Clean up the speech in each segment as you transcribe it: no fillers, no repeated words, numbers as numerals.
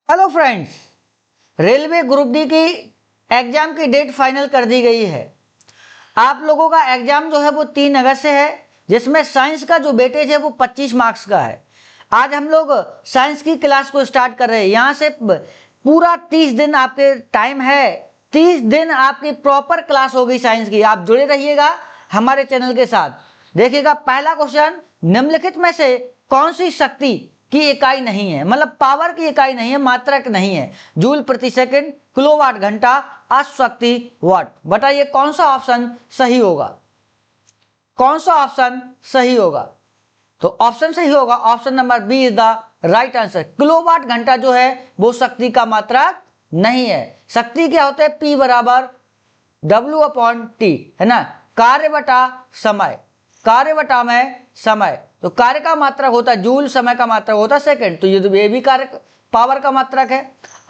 Hello friends, railway group D की exam की date final कर दी गई है। आप लोगों का एग्जाम जो है वो 3 अगस्त से है, जिसमें साइंस का जो वेटेज है वो 25 मार्क्स का है। आज हम लोग साइंस की क्लास को स्टार्ट कर रहे हैं। यहाँ से पूरा 30 दिन आपके टाइम है। 30 दिन आपकी प्रॉपर क्लास होगी साइंस की। आप जुड़े रहिएगा हमारे चैनल के साथ। देखिएगा, पहला क्वेश्चन, निम्नलिखित में से कौन सी शक्ति की इकाई नहीं है, मतलब पावर की इकाई नहीं है, मात्रक नहीं है। जूल प्रति सेकंड, किलोवाट घंटा, अश्वशक्ति वाट। बताइए कौन सा ऑप्शन सही होगा, कौन सा ऑप्शन सही होगा? तो ऑप्शन सही होगा option number B is the right answer. Kilowatt घंटा जो है वो शक्ति का मात्रक नहीं है। शक्ति क्या होता है? P बराबर W/T, है ना, कार्य बटा समय, कार्य बटा में समय। तो कार्य का मात्रक होता है जूल, समय का मात्रक होता है सेकंड। तो ये भी कार्य पावर का मात्रक है।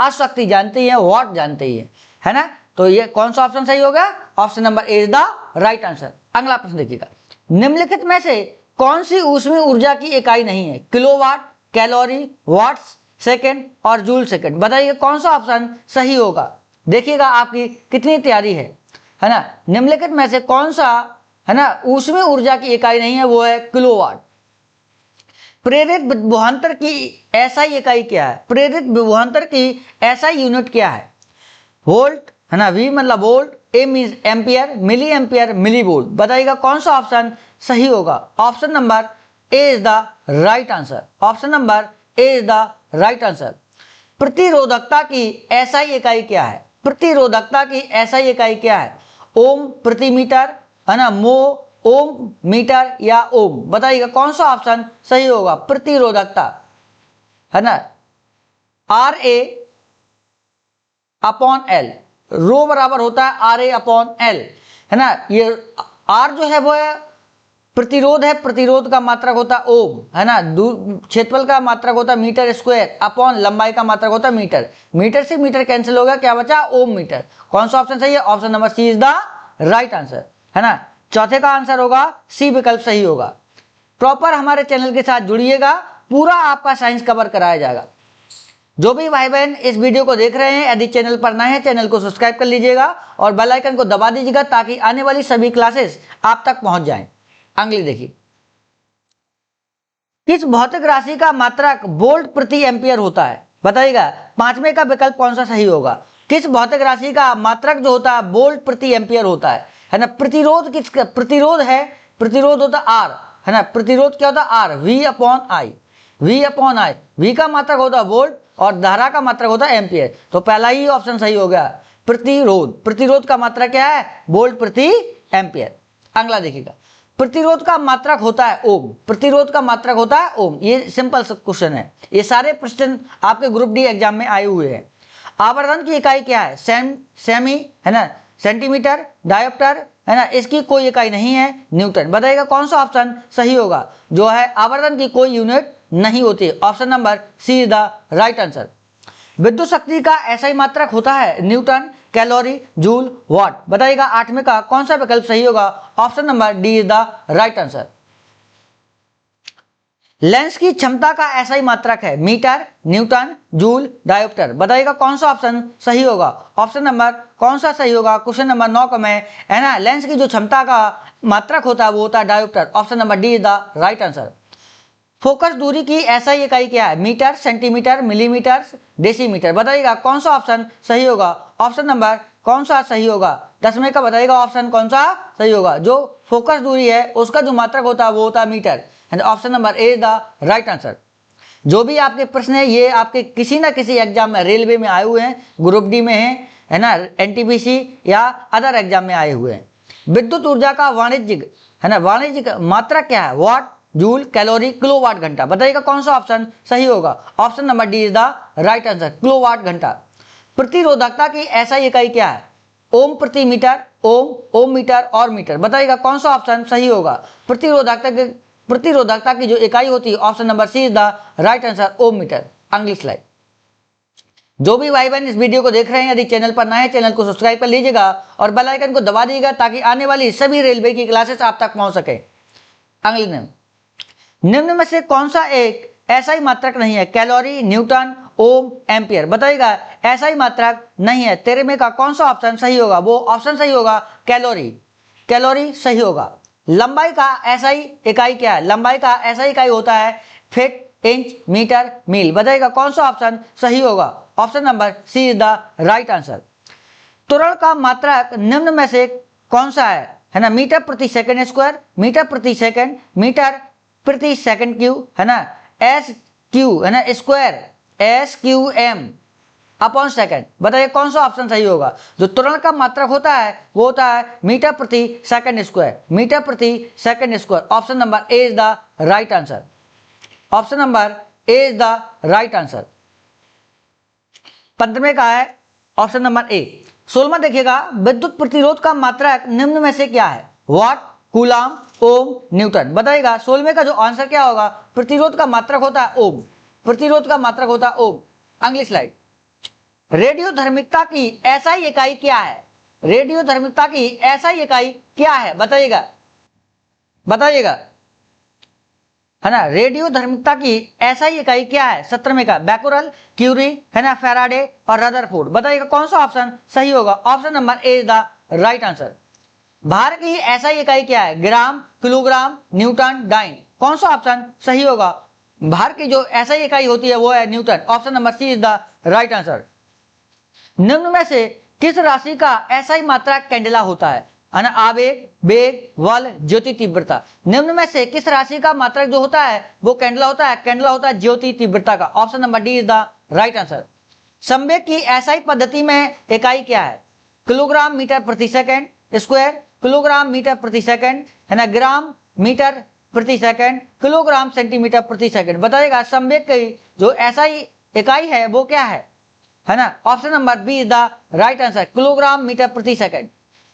अशक्ति जानते ही है, वॉट जानते ही है ना। तो ये कौन सा ऑप्शन सही होगा? Option number A is the right answer. अगला प्रश्न देखिएगा, निम्नलिखित में से कौन सी ऊष्मीय ऊर्जा की इकाई नहीं है? किलोवाट, कैलोरी, वाट्स सेकंड और जूल सेकंड। बताइए कौन सा ऑप्शन सही होगा? देखिएगा आपकी कितनी तैयारी है ना। निम्नलिखित में से कौन सा, है ना, ऊष्मीय ऊर्जा की इकाई नहीं है? वो है किलोवाट। प्रेरित विभवांतर की एसआई इकाई क्या है? प्रेरित विभवांतर की एसआई यूनिट क्या है? वोल्ट, है ना, वी मतलब volt, A means ampere, milli ampere, milli volt. बताइएगा कौन सा ऑप्शन सही होगा? Option number A is the right answer. Option number A is the right answer. प्रतिरोधकता की एसआई इकाई क्या है? प्रतिरोधकता की एसआई इकाई क्या है? ओम प्रति मीटर, है ना, मो, ओम मीटर या ओम। बताइएगा कौन सा ऑप्शन सही होगा? प्रतिरोधकता, है ना, RA/L, रो बराबर होता है RA/L, है ना। ये R जो है वो है प्रतिरोध है, प्रतिरोध का मात्रक होता है ओम, है ना। क्षेत्रफल का मात्रक होता है मीटर स्क्वायर, अपॉन लंबाई का मात्रक होता है मीटर। मीटर से मीटर कैंसिल हो गया, क्या बचा? Ohm metre. कौन सा ऑप्शन सही है? Option number C is the right answer, है ना। चौथे का आंसर होगा सी विकल्प सही होगा। प्रॉपर हमारे चैनल के साथ जुड़िएगा, पूरा आपका साइंस कवर कराया जाएगा। जो भी भाई बहन इस वीडियो को देख रहे हैं, यदि चैनल पर नए हैं चैनल को सब्सक्राइब कर लीजिएगा और बेल आइकन को दबा दीजिएगा ताकि आने वाली सभी क्लासेस आप तक पहुंच जाएं। अगली देखिए, किस भौतिक राशि का मात्रक वोल्ट प्रति एम्पियर होता है? बताइएगा पांचवें का विकल्प कौन सा सही होगा? किस भौतिक राशि का मात्रक जो होता है वोल्ट प्रति एम्पियर होता है ना। प्रतिरोध किसका? प्रतिरोध है, प्रतिरोध होता है आर, है ना। प्रतिरोध क्या होता है? Are, V/I, V/I। V का मात्रक होता है वोल्ट और धारा का मात्रक होता है एम्पियर। तो पहला ही ऑप्शन सही हो गया, प्रतिरोध। प्रतिरोध का मात्रक क्या है? वोल्ट प्रति एम्पियर। अगला देखिएगा, प्रतिरोध का मात्रक होता है ओम। प्रतिरोध का मात्रक होता है ओम। ये सिंपल क्वेश्चन है, ये सारे प्रश्न आपके ग्रुप डी एग्जाम में आए हुए हैं। आवर्धन की इकाई क्या है? सेमी, है ना, सेंटीमीटर, डायोप्टर, है ना, इसकी कोई इकाई नहीं है, न्यूटन। बताइएगा कौन सा ऑप्शन सही होगा? जो है आवर्धन की कोई यूनिट नहीं होती। Option number C is the right answer. विद्युत शक्ति का ऐसा ही मात्रक होता है न्यूटन, कैलोरी, जूल, वाट। बताइएगा आठवें का कौन सा विकल्प सही होगा? Option number D is the right answer. Lens की क्षमता का ऐसा ही मात्रक है मीटर, न्यूटन, जूल, डायोप्टर। बताइएगा कौन सा ऑप्शन सही होगा? ऑप्शन नंबर कौन सा सही होगा? क्वेश्चन नंबर 9 में, है ना, लेंस की जो क्षमता का मात्रक होता है वो होता है dioptre. Option number D is the right answer. Focus दूरी की ऐसा ही इकाई क्या है? Metre, centimetre, millimetre, decimetre. बताइएगा कौन सा ऑप्शन सही होगा? ऑप्शन नंबर कौन सा सही होगा? 10वें का बताइएगा ऑप्शन कौन सा सही होगा? जो फोकस दूरी है उसका जो मात्रक होता है वो होता है metre. Option number A the right answer. जो भी आपके प्रश्न है ये आपके किसी ना किसी एग्जाम में, रेलवे में आए हुए हैं, ग्रुप डी में है ना, NTPC या अदर एग्जाम में आए हुए हैं। विद्युत ऊर्जा का वाणिज्यिक, है ना, वाणिज्यिक मात्रक क्या है? वाट, जूल, कैलोरी, किलोवाट घंटा। बताइएगा कौन सा ऑप्शन सही होगा? Option number D is the right answer, kilowatt घंटा। प्रतिरोधकता की ऐसा इकाई क्या है? ओम प्रति मीटर, ओम मीटर और मीटर। बताइएगा कौन सा ऑप्शन सही होगा? प्रतिरोधकता की जो इकाई होती है, option number C is the right answer, ohm metre. अगली स्लाइड। जो भी भाई बहन इस वीडियो को देख रहे हैं, यदि चैनल पर नए हैं चैनल को सब्सक्राइब कर लीजिएगा और बेल आइकन को दबा दीजिएगा ताकि आने वाली सभी रेलवे की क्लासेस आप तक पहुंच सके। अगली निम्न में से कौन सा एक ऐसा ही मात्रक नहीं है? कैलोरी, न्यूटन, ओम, एम्पियर। बताइएगा ऐसा ही मात्रक नहीं है। 13 में का कौन सा ऑप्शन सही होगा? वो ऑप्शन सही होगा कैलोरी। कैलोरी सही होगा। लंबाई का एसआई इकाई क्या है? लंबाई का एसआई इकाई होता है फीट, इंच, मीटर, मील। बताइएगा कौन सा ऑप्शन सही होगा? Option number C is the right answer. त्वरण का मात्रक निम्न में से कौन सा है ना? मीटर प्रति सेकंड स्क्वायर, मीटर प्रति सेकंड, मीटर प्रति सेकंड क्यू, है ना, एस क्यू, है ना, square, S Q M upon second. बताइए कौन सा ऑप्शन सही होगा? जो त्वरण का मात्रक होता है वो होता है मीटर प्रति सेकंड स्क्वायर, मीटर प्रति second square. Option number A is the right answer. Option number A is the right answer. 15वें का है ऑप्शन नंबर ए। 16वां देखिएगा, विद्युत प्रतिरोध का मात्रक निम्न में से क्या है? वाट, कूलाम, ओम, न्यूटन। बताइएगा 16वें का जो आंसर क्या होगा? प्रतिरोध का मात्रक होता है ओम। प्रतिरोध का मात्रक होता है ओम। अगली स्लाइड। रेडियो धर्मिकता की एसआई इकाई क्या है? रेडियो धर्मिकता की एसआई इकाई क्या है? बताइएगा, बताइएगा, है ना। रेडियो धर्मिकता की एसआई इकाई क्या है? 17वें का बैकुरल, क्यूरी, है ना, फैराडे और रदरफोर्ड। बताइएगा कौन सा ऑप्शन सही होगा? Option number A is the right answer. भार की एसआई इकाई क्या है? ग्राम, किलोग्राम, न्यूटन, डाइन। कौन सा ऑप्शन सही होगा? भार की जो एसआई इकाई होती है वो है newton. Option number C is the right answer. निम्न में से किस राशि का एसआई मात्रक कैंडेला होता है? आवेग, वेग, बल, ज्योति तीव्रता। निम्न में से किस राशि का मात्रक जो होता है वो कैंडेला होता है? कैंडेला होता है ज्योति तीव्रता का। Option number D is the right answer. संवेग की एसआई पद्धति में इकाई क्या है? किलोग्राम मीटर प्रति सेकंड स्क्वायर, किलोग्राम मीटर प्रति सेकंड, है ना, ग्राम मीटर प्रति सेकंड, किलोग्राम सेंटीमीटर प्रति सेकंड। बताइएगा संवेग की जो एसआई इकाई है वो क्या है ना? Option number B is the right answer, kilogram metre प्रति सेकंड।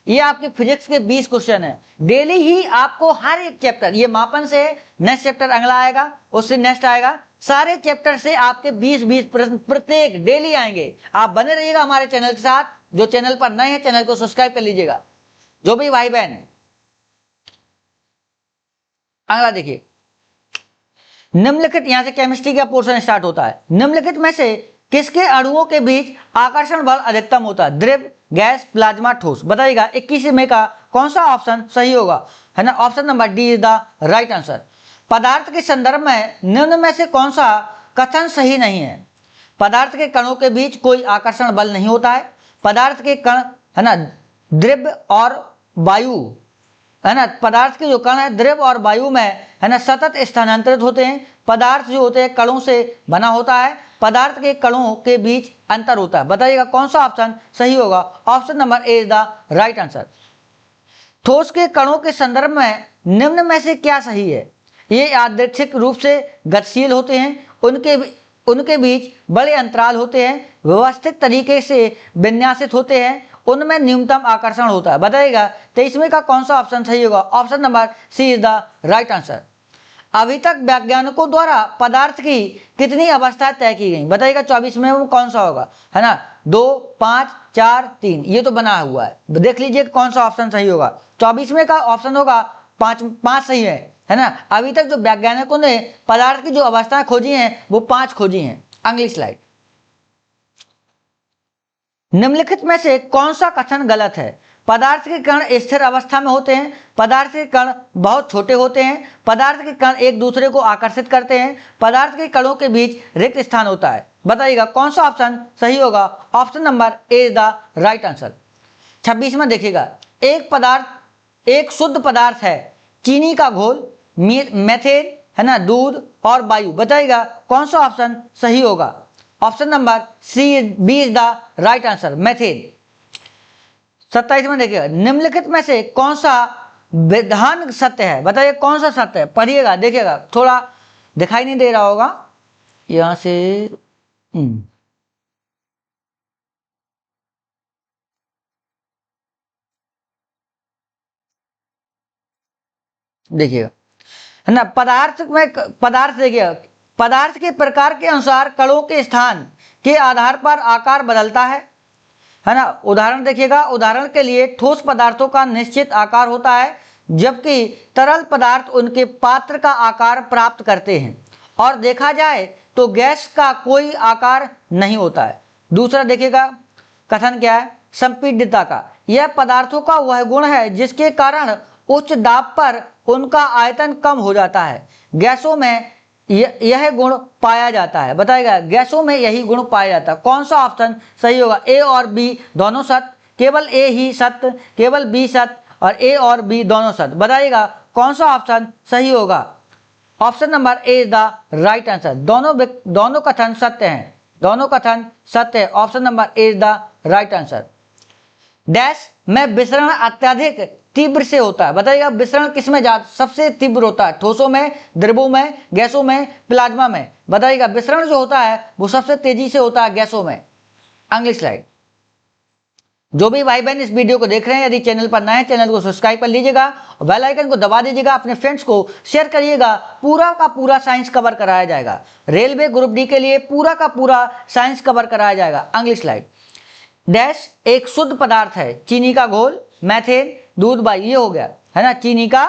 ये आपके फिजिक्स के 20 क्वेश्चन है। डेली ही आपको हर एक चैप्टर, ये मापन से नेक्स्ट चैप्टर अगला आएगा, उससे नेक्स्ट आएगा, सारे चैप्टर से आपके 20-20 प्रश्न प्रत्येक डेली आएंगे। आप बने रहिएगा हमारे चैनल के साथ। जो चैनल पर नए हैं चैनल को सब्सक्राइब कर लीजिएगा, जो भी भाई बहन है। अगला देखिए, निम्नलिखित, यहां से केमिस्ट्री का पोर्शन स्टार्ट होता है। निम्नलिखित में से किसके अणुओं के बीच आकर्षण बल अधिकतम होता है? द्रव, गैस, प्लाज्मा, ठोस। बताइएगा 21 में का कौन सा ऑप्शन सही होगा? है ना, option number D is the right answer. पदार्थ के संदर्भ में निम्न में से कौन सा कथन सही नहीं है? पदार्थ के कणों के बीच कोई आकर्षण बल नहीं होता है। पदार्थ के कण, है ना, द्रव और वायु, है ना, पदार्थ के जो कण है द्रव और वायु में, है ना, सतत स्थानांतरित होते हैं। पदार्थ जो होते हैं कणों से बना होता है। पदार्थ के कणों के बीच अंतर होता है। बताइएगा कौन सा ऑप्शन सही होगा? Option number A is the right answer. ठोस के कणों के संदर्भ में निम्न में से क्या सही है? ये यादृच्छिक रूप से गतिशील होते हैं, उनके बीच बड़े अंतराल होते हैं, व्यवस्थित तरीके से विन्यासित होते हैं, उनमें न्यूनतम आकर्षण होता है। बताइएगा 23वें का कौन सा ऑप्शन सही होगा? Option number C is the right answer. अभी तक वैज्ञानिकों द्वारा पदार्थ की कितनी अवस्थाएं तय की गई? बताइएगा 24वें में कौन सा होगा? है ना, 2, 5, 4, 3, ये तो बना हुआ है। देख लीजिए कौन सा ऑप्शन सही होगा। 24वें का ऑप्शन होगा 5 सही है ना। अभी तक जो वैज्ञानिकों ने पदार्थ की जो अवस्थाएं खोजी हैं वो 5 खोजी हैं। अगली स्लाइड। निम्नलिखित में से कौन सा कथन गलत है? पदार्थ के कण स्थिर अवस्था में होते हैं। पदार्थ के कण बहुत छोटे होते हैं। पदार्थ के कण एक दूसरे को आकर्षित करते हैं। पदार्थ के कणों के बीच रिक्त स्थान होता है। बताइएगा कौन सा ऑप्शन सही होगा? Option number A is the right answer. 26 में देखिएगा, एक शुद्ध पदार्थ है चीनी का घोल, मेथेन, है ना, दूध और वायु। बताइएगा कौन सा ऑप्शन सही होगा? Option number B is the right answer, methane. 27 में देखिएगा, निम्नलिखित में से कौन सा विधान सत्य है? बताइए कौन सा सत्य है? पढ़िएगा, देखिएगा, थोड़ा दिखाई नहीं दे रहा होगा यहां से। देखिएगा, है ना, पदार्थ देखिएगा, पदार्थ के प्रकार के अनुसार कणों के स्थान के आधार पर आकार बदलता है ना। उदाहरण देखिएगा, उदाहरण के लिए ठोस पदार्थों का निश्चित आकार होता है, जबकि तरल पदार्थ उनके पात्र का आकार प्राप्त करते हैं। और देखा जाए तो गैस का कोई आकार नहीं होता है। दूसरा देखिएगा कथन क्या है, संपीडितता का, यह पदार्थों का वह गुण है जिसके कारण उच्च दाब पर उनका आयतन कम हो जाता है। गैसों में यह गुण पाया जाता है। बताइएगा गैसों में यही गुण पाया जाता है। कौन सा ऑप्शन सही होगा? ए और बी दोनों सत्य, केवल ए ही सत्य, केवल बी सत्य और ए और बी दोनों सत्य। बताइएगा कौन सा ऑप्शन सही होगा? Option number A is the right answer. दोनों कथन सत्य हैं, दोनों कथन सत्य है। Option number A is the right answer. Dash में विसरण अत्यधिक तीव्र से होता है। बताइएगा विसरण किसमें सबसे तीव्र होता है? ठोसों में, द्रवों में, गैसों में, प्लाज्मा में। बताइएगा विसरण जो होता है वो सबसे तेजी से होता है गैसों में। अगली स्लाइड। जो भी भाई बहन इस वीडियो को देख रहे हैं, यदि चैनल पर नए हैं चैनल को सब्सक्राइब कर लीजिएगा और बेल आइकन को दबा दीजिएगा, अपने फ्रेंड्स को शेयर करिएगा। पूरा का पूरा साइंस कवर कराया जाएगा। रेलवे ग्रुप डी के लिए पूरा का पूरा साइंस कवर कराया जाएगा। अगली स्लाइड। डैश एक शुद्ध पदार्थ है, चीनी का घोल, मैथेन, दूध, बाई, ये हो गया है ना। चीनी का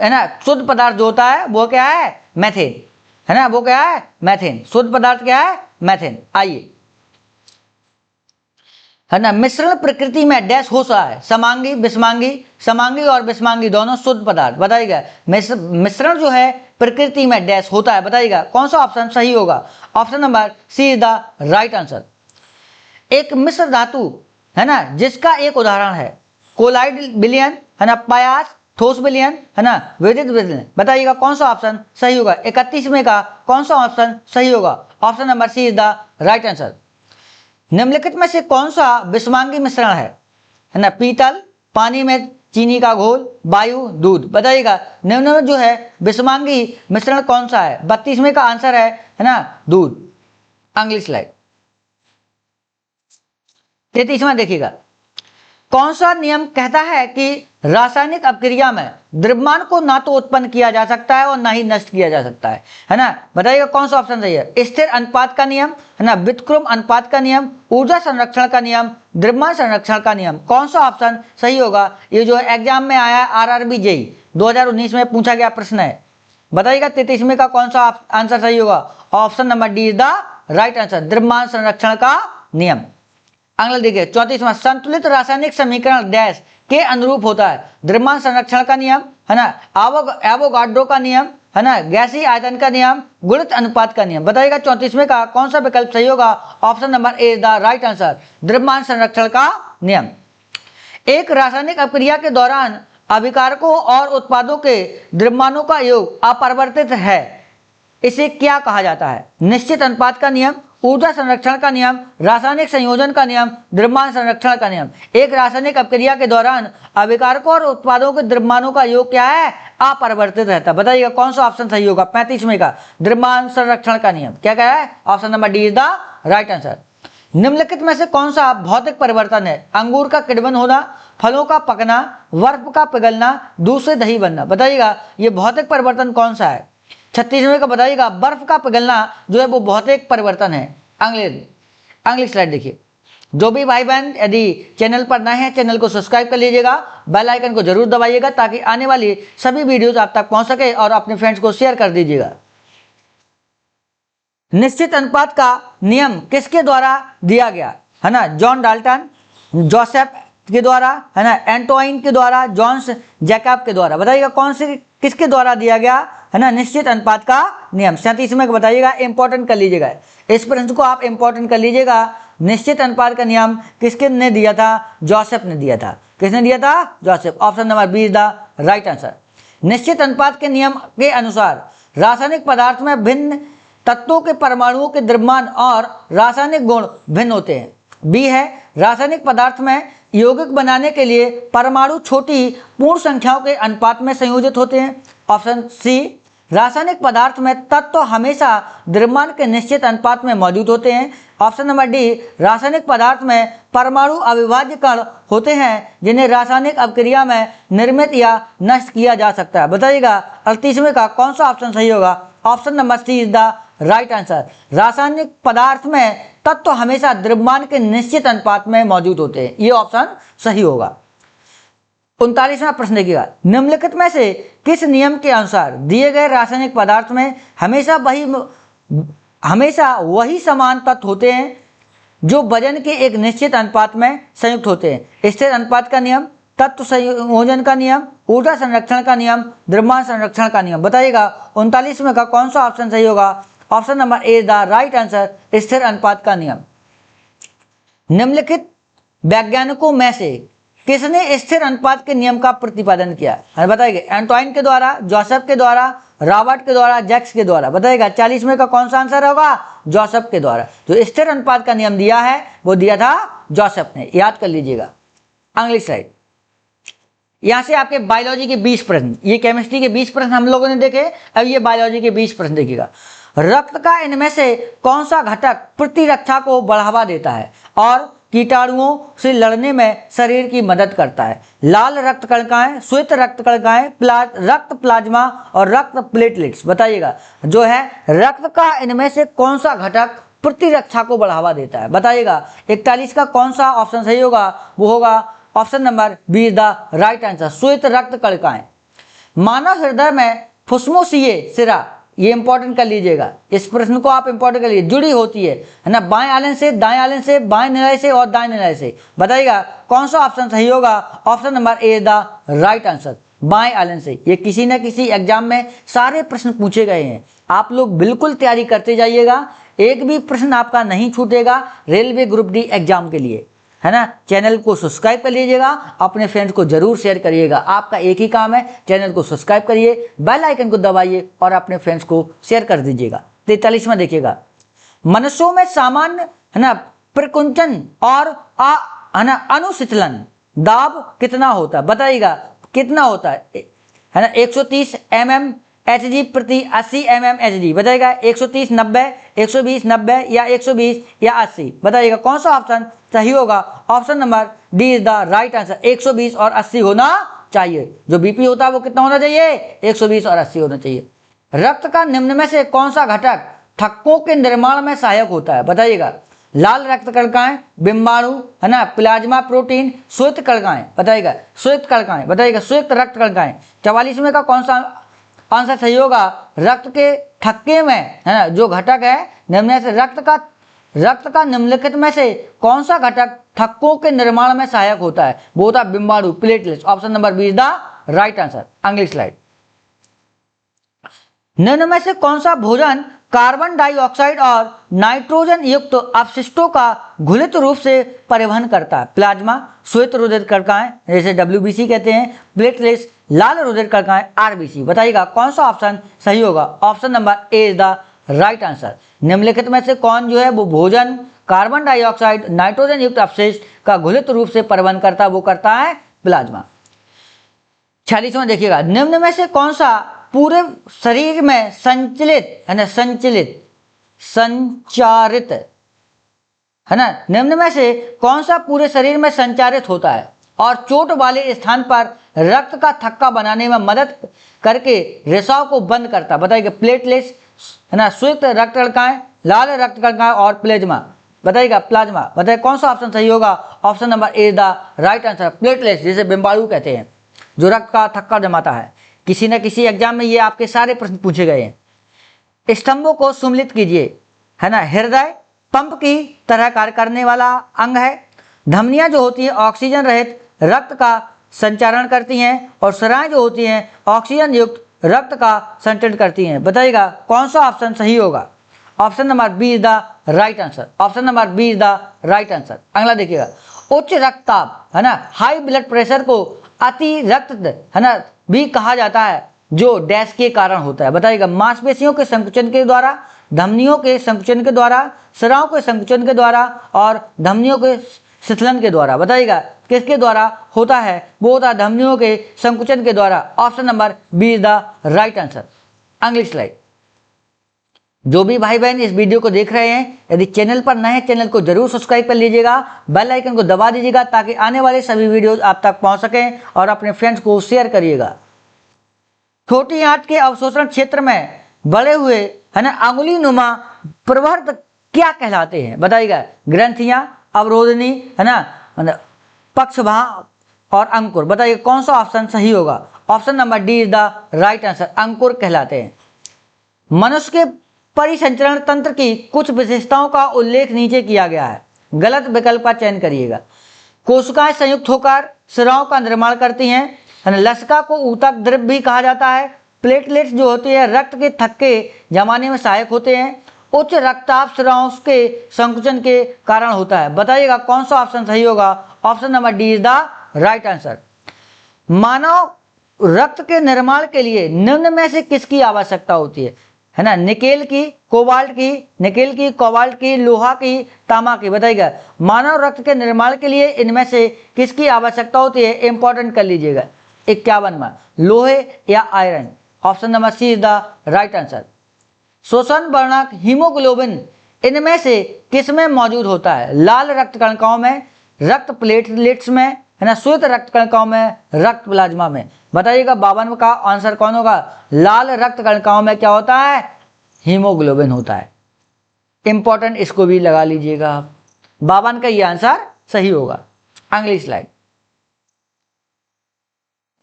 है ना शुद्ध पदार्थ जो होता है वो क्या है? मैथेन, है ना। वो क्या है? मैथेन। शुद्ध पदार्थ क्या है? मैथेन। आइए है ना, मिश्रण प्रकृति में डैश हो सकता है, समांगी, विषमांगी, समांगी और विषमांगी दोनों शुद्ध पदार्थ। बताइएगा मिश्रण जो है प्रकृति में डैश होता है। बताइएगा कौन सा ऑप्शन सही होगा? Option number C is the right answer. एक मिश्र धातु है ना जिसका एक उदाहरण है कोलाइड विलयन, है ना, पायास, ठोस विलयन, है ना, विद्युत विलयन। बताइएगा कौन सा ऑप्शन सही होगा? 31वें का कौन सा ऑप्शन सही होगा? Option number C is the right answer. निम्नलिखित में से कौन सा विषमांगी मिश्रण है ना? पीतल, पानी में चीनी का घोल, वायु, दूध। बताइएगा निम्न में जो है विषमांगी मिश्रण कौन सा है? 32वें का आंसर है ना, दूध। अगली स्लाइड। 33वां देखिएगा, कौन सा नियम कहता है कि रासायनिक अपक्रिया में द्रव्यमान को ना तो उत्पन्न किया जा सकता है और ना ही नष्ट किया जा सकता है ना। बताइएगा कौन सा ऑप्शन सही है? स्थिर अनुपात का नियम, है ना, व्युत्क्रम अनुपात का नियम, ऊर्जा संरक्षण का नियम, द्रव्यमान संरक्षण का नियम। कौन सा ऑप्शन सही होगा? ये जो है एग्जाम में आया आरआरबी जेईई 2019 में पूछा गया प्रश्न है। बताइएगा 33वें का कौन सा आंसर सही होगा? Option number D is the right answer, द्रव्यमान संरक्षण का नियम। अगला देखिए 34वां, संतुलित रासायनिक समीकरण डैश के अनुरूप होता है? द्रव्यमान संरक्षण का नियम, है ना, एवोगाड्रो का नियम, है ना, गैसीय आयतन का नियम, गुणित अनुपात का नियम। बताइएगा 34वें का कौन सा विकल्प सही होगा? Option number A is the right answer, द्रव्यमान संरक्षण का नियम। एक रासायनिक अपक्रिया के दौरान अभिकारकों और उत्पादों के द्रव्यमानों का योग अपरिवर्तित है, इसे क्या कहा जाता है? निश्चित अनुपात का नियम, ऊर्जा संरक्षण का नियम, रासायनिक संयोजन का नियम, द्रव्यमान संरक्षण का नियम। एक रासायनिक अपक्रिया के दौरान अभिकारकों और उत्पादों के द्रव्यमानों का योग क्या है? अपरिवर्तित रहता है। बताइएगा कौन सा ऑप्शन सही होगा? 35वें का, द्रव्यमान संरक्षण का नियम। क्या कह रहा है? Option number D is the right answer. निम्नलिखित में से कौन सा भौतिक परिवर्तन है? अंगूर का किण्वन होना, फलों का पकना, बर्फ का पिघलना, दूध से दही बनना। बताइएगा ये भौतिक परिवर्तन कौन सा है? 36वें का बताइएगा बर्फ का पिघलना जो है वो भौतिक परिवर्तन है। अगली स्लाइड देखिए। जो भी भाई बहन यदि चैनल पर नए हैं चैनल को सब्सक्राइब कर लीजिएगा, बेल आइकन को जरूर दबाइएगा ताकि आने वाली सभी वीडियोस आप तक पहुंच सके और अपने फ्रेंड्स को शेयर कर दीजिएगा। निश्चित अनुपात का नियम किसके द्वारा दिया गया? है ना, जॉन डाल्टन, जोसेफ के द्वारा, है ना, एंटोइन के द्वारा, जॉन्स जैकब के द्वारा। बताइएगा कौन से किसके द्वारा दिया गया है ना निश्चित अनुपात का नियम? 37वें बताइएगा, इंपॉर्टेंट कर लीजिएगा इस प्रश्न को, आप इंपॉर्टेंट कर लीजिएगा। निश्चित अनुपात का नियम किसके ने दिया था? जोसेफ ने दिया था। किसने दिया था? Joseph. Option number B is the right answer. निश्चित अनुपात के नियम के अनुसार रासायनिक पदार्थ में भिन्न तत्वों के परमाणुओं के द्रव्यमान और रासायनिक गुण भिन्न होते हैं। बी है, रासायनिक पदार्थ में यौगिक बनाने के लिए परमाणु छोटी पूर्ण संख्याओं के अनुपात में संयोजित होते हैं। ऑप्शन सी, रासायनिक पदार्थ में तत्व हमेशा द्रव्यमान के निश्चित अनुपात में मौजूद होते हैं। ऑप्शन नंबर डी, रासायनिक पदार्थ में परमाणु अविभाज्य कण होते हैं जिन्हें रासायनिक अपक्रिया में निर्मित या नष्ट किया जा सकता है। बताइएगा 38वें का कौन सा ऑप्शन सही होगा? Option number C is the right answer, रासायनिक पदार्थ में तत्व हमेशा द्रव्यमान के निश्चित अनुपात में मौजूद होते हैं। ये ऑप्शन सही होगा। 39वां प्रश्न देखिएगा, निम्नलिखित में से किस नियम के अनुसार दिए गए रासायनिक पदार्थ में हमेशा वही समान तत्व होते हैं जो वजन के एक निश्चित अनुपात में संयुक्त होते हैं? स्थिर अनुपात का नियम, तत्व संयोजन का नियम, ऊर्जा संरक्षण का नियम, द्रव्यमान संरक्षण का नियम। बताइएगा 39वें का कौन सा ऑप्शन सही होगा? Option number A the right answer, स्थिर अनुपात का नियम। निम्नलिखित वैज्ञानिकों में से किसने स्थिर अनुपात के नियम का प्रतिपादन किया? बताइए, एंटोइन के द्वारा, जोसेफ के द्वारा, रॉबर्ट के द्वारा, जैक्स के द्वारा। बताइएगा 40वें का कौन सा आंसर होगा? जोसेफ के द्वारा। जो स्थिर अनुपात का नियम दिया है वो दिया था जोसेफ ने, याद कर लीजिएगा। अगली स्लाइड, यहां से आपके बायोलॉजी के 20 प्रश्न, ये केमिस्ट्री के 20 प्रश्न हम लोगों ने देखे, अब ये बायोलॉजी के 20 प्रश्न देखिएगा। रक्त का इनमें से कौन सा घटक प्रतिरक्षा को बढ़ावा देता है और कीटाणुओं से लड़ने में शरीर की मदद करता है? लाल रक्त कणिकाएं, श्वेत रक्त कणिकाएं, रक्त प्लाज्मा और रक्त प्लेटलेट्स। बताइएगा जो है रक्त का इनमें से कौन सा घटक प्रतिरक्षा को बढ़ावा देता है? बताइएगा 41 का कौन सा ऑप्शन सही होगा? वो होगा option number be the right answer, श्वेत रक्त कणिकाएं। मानव हृदय में फुस्फुसीय सिरा, ये इंपॉर्टेंट कर लीजिएगा, इस प्रश्न को आप इंपॉर्टेंट कर लीजिए, जुड़ी होती है ना, बाएं आलन से, दाएं आलन से, बाएं निलय से और दाएं निलय से। बताइएगा कौन सा ऑप्शन सही होगा? Option number A the right answer, बाएं आलन से। ये किसी न किसी एग्जाम में सारे प्रश्न पूछे गए हैं, आप लोग बिल्कुल तैयारी करते जाइएगा, एक भी प्रश्न आपका नहीं छूटेगा रेलवे ग्रुप डी एग्जाम के लिए, है ना। चैनल को सब्सक्राइब कर लीजिएगा, अपने फ्रेंड्स को जरूर शेयर करिएगा, आपका एक ही काम है, चैनल को सब्सक्राइब करिए, बेल आइकन को दबाइए और अपने फ्रेंड्स को शेयर कर दीजिएगा। 43वां देखिएगा, मनुष्यों में सामान्य है ना प्रकुंचन और है ना अनुशीतलन दाब कितना होता है? बताइएगा कितना होता है ना? 130 mm Hg प्रति 80 mm Hg। बताइएगा 130 90, 120 90 या 120 या 80। बताइएगा कौन सा ऑप्शन सही होगा? Option number D is the right answer, 120 और 80 होना चाहिए। जो बीपी होता है वो कितना होना चाहिए? 120 और 80 होना चाहिए। रक्त का निम्न में से कौन सा घटक थक्कों के निर्माण में सहायक होता है? बताइएगा लाल रक्त कणिकाएं, बिंबाणु, है ना, प्लाज्मा प्रोटीन, श्वेत कणिकाएं। बताइएगा श्वेत कणिकाएं, बताइएगा श्वेत रक्त कणिकाएं। 44वें का कौन सा आंसर सही होगा? रक्त के थक्के में, है ना, जो घटक है निम्न से रक्त का निम्नलिखित में से कौन सा घटक थक्कों के निर्माण में सहायक होता है? वो होता है बिंबाणु, platelets. Option number B is the right answer. अगली स्लाइड, निम्न में से कौन सा भोजन कार्बन डाइऑक्साइड और नाइट्रोजन युक्त अपशिष्टों का घुलित रूप से परिवहन करता है? प्लाज्मा, श्वेत रुधिर कणिकाएं जैसे WBC कहते हैं, प्लेटलेट्स, लाल रुधिर कणिकाएं RBC। बताइएगा कौन सा ऑप्शन सही होगा? Option number A is the right answer. निम्नलिखित में से कौन जो है वो भोजन कार्बन डाइऑक्साइड नाइट्रोजन युक्त अपशिष्ट का घुलित रूप से परिवहन करता है? वो करता है प्लाज्मा। 46वां देखिएगा, निम्न में से कौन सा पूरे शरीर में संचारित है ना, निम्न में से कौन सा पूरे शरीर में संचारित होता है और चोट वाले स्थान पर रक्त का थक्का बनाने में मदद करके रिसाव को बंद करता है? बताइए प्लेटलेट्स, है ना, श्वेत रक्त कणिकाएं, लाल रक्त कणिकाएं और प्लाज्मा। बताइएगा प्लाज्मा। बताइए कौन सा ऑप्शन सही होगा? Option number A the right answer, platelets जिसे बिंबाणु कहते हैं, जो रक्त का थक्का जमाता है। किसी न किसी एग्जाम में ये आपके सारे प्रश्न पूछे गए हैं। स्तंभों को सुम्मिलित कीजिए, है ना। हृदय पंप की तरह कार्य करने वाला अंग है। धमनियां जो होती हैं ऑक्सीजन रहित रक्त का संचारण करती हैं और सराएं जो होती हैं ऑक्सीजन युक्त रक्त का संचरण करती हैं। बताइएगा कौन सा ऑप्शन सही होगा? Option number B is the right answer, option number B is the right answer. अगला देखिएगा, उच्च रक्तचाप, है ना, हाई ब्लड प्रेशर को अति रक्त, है ना, भी कहा जाता है, जो डैश के कारण होता है? बताइएगा मांसपेशियों के संकुचन के द्वारा, धमनियों के संकुचन के द्वारा, सराओं के संकुचन के द्वारा और धमनियों के शिथिलन के द्वारा। बताइएगा किसके द्वारा होता है? वो होता है धमनियों के संकुचन के द्वारा। Option number B is the right answer. अगली स्लाइड, जो भी भाई बहन इस वीडियो को देख रहे हैं, यदि चैनल पर नए हैं चैनल को जरूर सब्सक्राइब कर लीजिएगा, बेल आइकन को दबा दीजिएगा ताकि आने वाले सभी वीडियोस आप तक पहुंच सकें और अपने फ्रेंड्स को शेयर करिएगा। छोटी आंत के अवशोषण क्षेत्र में बड़े हुए, है ना, अंगुली नुमा प्रवर्त क्या कहलाते हैं? बताइएगा ग्रंथियां, अवरोधनी, है ना, पक्षवाह और अंकुर। बताइए कौन सा ऑप्शन सही होगा। Option number D is the right answer, अंकुर कहलाते हैं। मनुष्य के परिसंचरण तंत्र की कुछ विशेषताओं का उल्लेख नीचे किया गया है, गलत विकल्प का चयन करिएगा। कोशिकाएं संयुक्त होकर सिराओं का निर्माण करती हैं, लसिका को ऊतक द्रव्य भी कहा जाता है। प्लेटलेट्स जो होती है रक्त के थक्के जमाने में सहायक होते हैं। उच्च रक्तचाप सिराओं के संकुचन के कारण होता है। बताइएगा कौन सा ऑप्शन सही होगा। Option number D is the right answer. मानव रक्त के निर्माण के लिए निम्न में से किसकी आवश्यकता होती है ना। निकेल की, कोबाल्ट की, निकेल की, कोबाल्ट की, लोहा की, तांबा की। बताइएगा मानव रक्त के निर्माण के लिए इनमें से किसकी आवश्यकता होती है। इंपॉर्टेंट कर लीजिएगा 51 में, लोहे या iron. Option number C is the right answer. शोषण वर्णक हीमोग्लोबिन इनमें से किसमें मौजूद होता है। लाल रक्त कणिकाओं में, रक्त प्लेटलेट्स में, है ना, श्वेत रक्त कणिकाओं में, रक्त प्लाज्मा में। बताइएगा 52 का आंसर कौन होगा। लाल रक्त कणिकाओं में क्या होता है, हीमोग्लोबिन होता है। इंपॉर्टेंट इसको भी लगा लीजिएगा आप। 52 का ये आंसर सही होगा। अगली स्लाइड।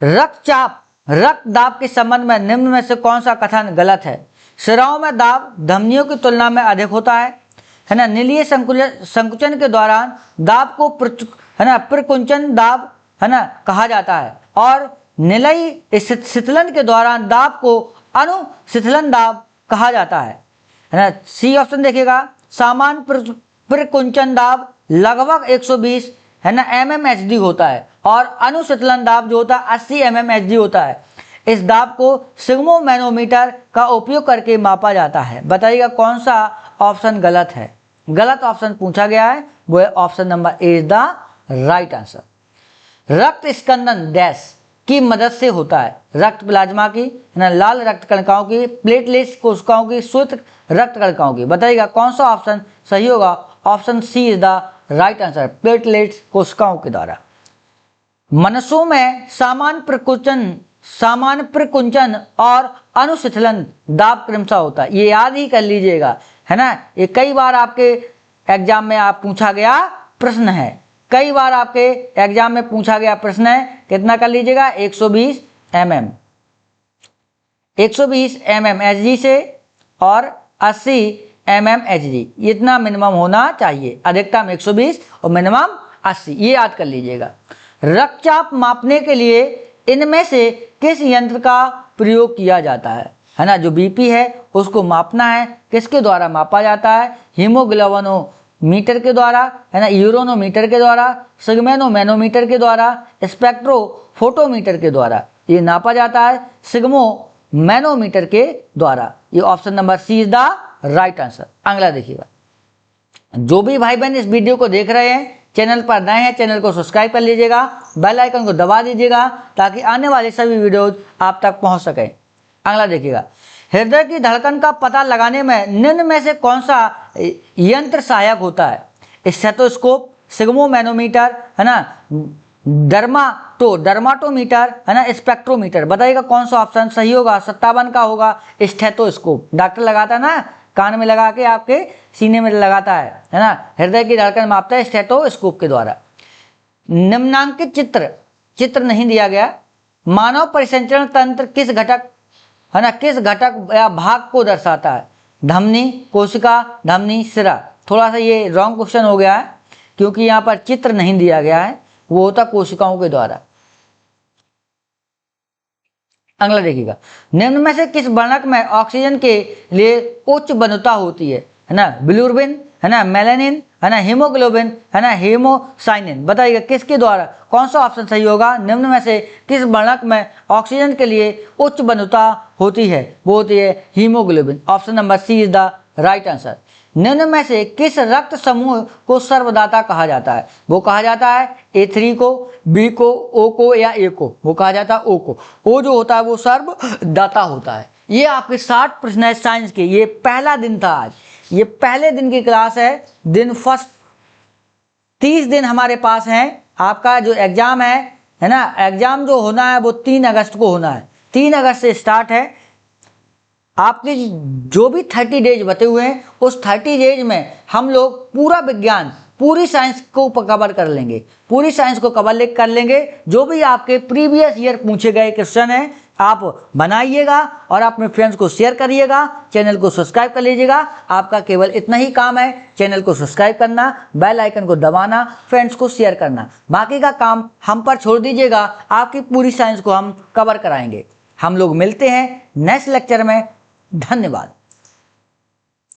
रक्तचाप रक्त दाब के संबंध में निम्न में से कौन सा कथन गलत है। सिराओं में दाब धमनियों की तुलना में अधिक होता है ना। नीलीय संकुचन के दौरान दाब को प्रकुंचन दाब है ना कहा जाता है, और निलयी शीतलन के दौरान दाब को अनुशीतलन दाब कहा जाता है ना। सी ऑप्शन देखिएगा। सामान्य प्रकुंचन दाब लगभग 120 है ना mmHg होता है, और अनुशीतलन दाब जो होता है 80 mmHg होता है। इस दाब को सिग्मोमैनोमीटर का उपयोग करके मापा जाता है। बताइएगा कौन सा ऑप्शन गलत है। गलत ऑप्शन पूछा गया है, वो है option number A is the right answer. रक्त स्कंदन डैश की मदद से होता है। रक्त प्लाज्मा की, ना लाल रक्त कणिकाओं की, प्लेटलेट्स कोशिकाओं की, श्वेत रक्त कणिकाओं की। बताइएगा कौन सा ऑप्शन सही होगा। Option C is the right answer, platelets कोशिकाओं के द्वारा। मनुष्यों में सामान्य प्रकुंचन और अनुशीतलन दाब क्रमशः होता है। ये याद ही कर लीजिएगा, है ना। ये कई बार आपके एग्जाम में आप पूछा गया प्रश्न है, कई बार आपके एग्जाम में पूछा गया प्रश्न है। कितना कर लीजिएगा 120 mmHg से और 80 mmHg, इतना मिनिमम होना चाहिए। अधिकतम 120 और मिनिमम 80, ये याद कर लीजिएगा। रक्तचाप मापने के लिए इनमें से किस यंत्र का प्रयोग किया जाता है ना। जो बीपी है उसको मापना है, किसके द्वारा मापा जाता है। हीमोग्लोबिनोमीटर के द्वारा, है ना, यूरोनोमीटर के द्वारा, सिग्मेनोमैनोमीटर के द्वारा, स्पेक्ट्रोफोटोमीटर के द्वारा ये नापा जाता है। सिग्मोमैनोमीटर के द्वारा। ये option number C is the right answer. अगला देखिएगा। जो भी भाई बहन इस वीडियो को देख रहे हैं, चैनल पर नए हैं, चैनल को सब्सक्राइब कर लीजिएगा, बेल आइकन को दबा दीजिएगा ताकि आने वाले सभी वीडियोज आप तक पहुंच सकें। अगला देखिएगा। हृदय की धड़कन का पता लगाने में निम्न में से कौन सा यंत्र सहायक होता है। स्टेथोस्कोप, सिग्मोमैनोमीटर, है ना, डर्माटोमीटर, है ना, स्पेक्ट्रोमीटर। बताइएगा कौन सा ऑप्शन सही होगा। 57 का होगा स्टेथोस्कोप। डॉक्टर लगाता है ना, कान में लगा के आपके सीने में लगाता है ना। हृदय की धड़कन मापता है स्टेथोस्कोप के द्वारा। निम्नांकित चित्र नहीं दिया गया। मानव परिसंचरण तंत्र किस घटक, है ना, किस घटक या भाग को दर्शाता है। धमनी, कोशिका, धमनी, सिरा। थोड़ा सा ये रॉन्ग क्वेश्चन हो गया है क्योंकि यहाँ पर चित्र नहीं दिया गया है, वो होता कोशिकाओं के द्वारा। अगला देखिएगा। निम्न में से किस वर्णक में ऑक्सीजन के लिए उच्च बंधुता होती है ना। बिलिरुबिन, है ना, मेलानिन, है ना, हीमोग्लोबिन, है ना, हेमोसाइनिन। बताइएगा किसके द्वारा, कौन सा ऑप्शन सही होगा। निम्न में से किस वर्णक में ऑक्सीजन के लिए उच्च बंधुता होती है, वो होती है haemoglobin. Option number C is the right answer. निम्न में से किस रक्त समूह को सर्वदाता कहा जाता है। वो कहा जाता है A3 को, B को, O को या A को। वो कहा जाता है O को। O जो होता है वो सर्वदाता होता है। ये आपके 60 प्रश्न है साइंस के। ये पहला दिन था आज, ये पहले दिन की क्लास है, दिन फर्स्ट। 30 दिन हमारे पास हैं। आपका जो एग्जाम है ना, एग्जाम जो होना है वो 3 अगस्त को होना है। 3 अगस्त से स्टार्ट है। आपके जो भी 30 डेज बचे हुए हैं, उस 30 डेज में हम लोग पूरा विज्ञान, पूरी साइंस को कवर कर लेंगे, पूरी साइंस को कवर कर लेंगे। जो भी आपके प्रीवियस ईयर पूछे गए क्वेश्चन हैं आप बनाइएगा और अपने फ्रेंड्स को शेयर करिएगा, चैनल को सब्सक्राइब कर लीजिएगा। आपका केवल इतना ही काम है, चैनल को सब्सक्राइब करना, बेल आइकन को दबाना, फ्रेंड्स को शेयर करना। बाकी का काम हम पर छोड़ दीजिएगा, आपकी पूरी साइंस को हम कवर कराएंगे। हम लोग मिलते हैं नेक्स्ट लेक्चर में। धन्यवाद।